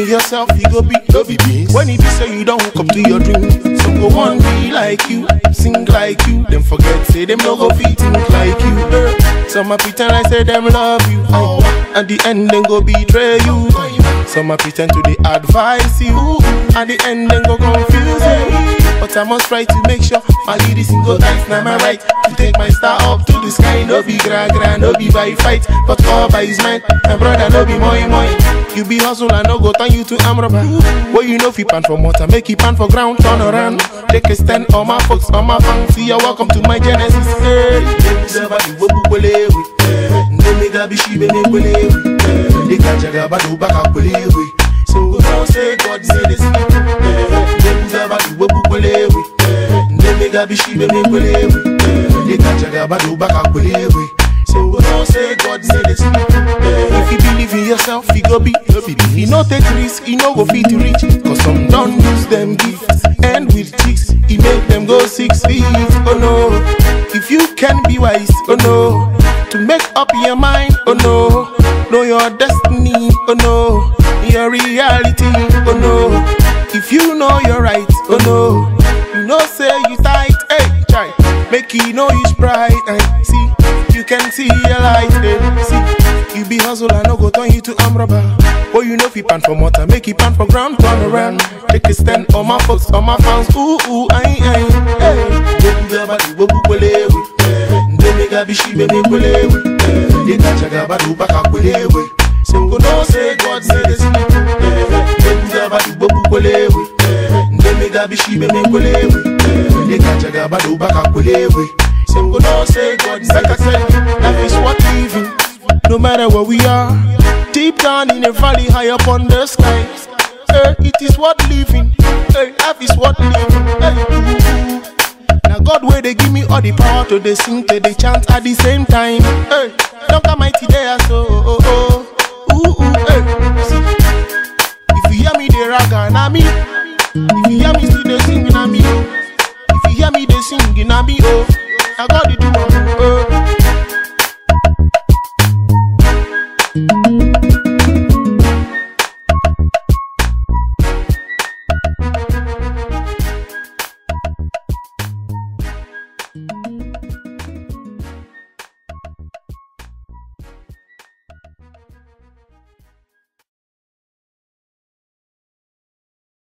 in yourself, you go be, no be beans. When it be say you don't hook up to your dream, some go one be like you, sing like you, then forget say them no go fit think like you. Some a pretend I say them love you, at the end then go betray you. Some a pretend to they advise you, at the end then go confuse you. But I must try to make sure my lead is single tight. Now my right to take my star up to the sky. No be gra, no be by fight, but all by his mind. My brother no be moi. You be hustle and no go turn you to amraba. Well you know if you pan for water, make you pan for ground, turn around. Take a stand on my folks, on my fancy. You're welcome to my Genesis. So don't say God say this. So don't say God say this. If you believe in yourself, you go be. You no take risk, you no go fit to reach. Cause some don't use them gifts. And with chicks, he make them go 6 feet. Oh no, if you can be wise, oh no, to make up your mind, oh no, know your destiny, oh no, your reality, oh no. If you know you're right, oh no, you know say you tight, hey, try, make you know you sprite, and see, you can see your light, see, you be hustle and no go turn you to amraba. Oh, you know if you pan for water, make you pan for ground, turn around, take a stand on my folks, on my fans, ooh, aye, hey. So don't say God say this. So don't say God say, like I said, life is what living. No matter where we are, deep down in a valley, high up on the sky. It is what living. Life is what living. Now God where they give me all the power to they sing, to they chant at the same time. Don't come mighty there, so see. If you hear me they raga, na me. If you hear me still they sing, na me. If you hear me they sing, na me. Now God they do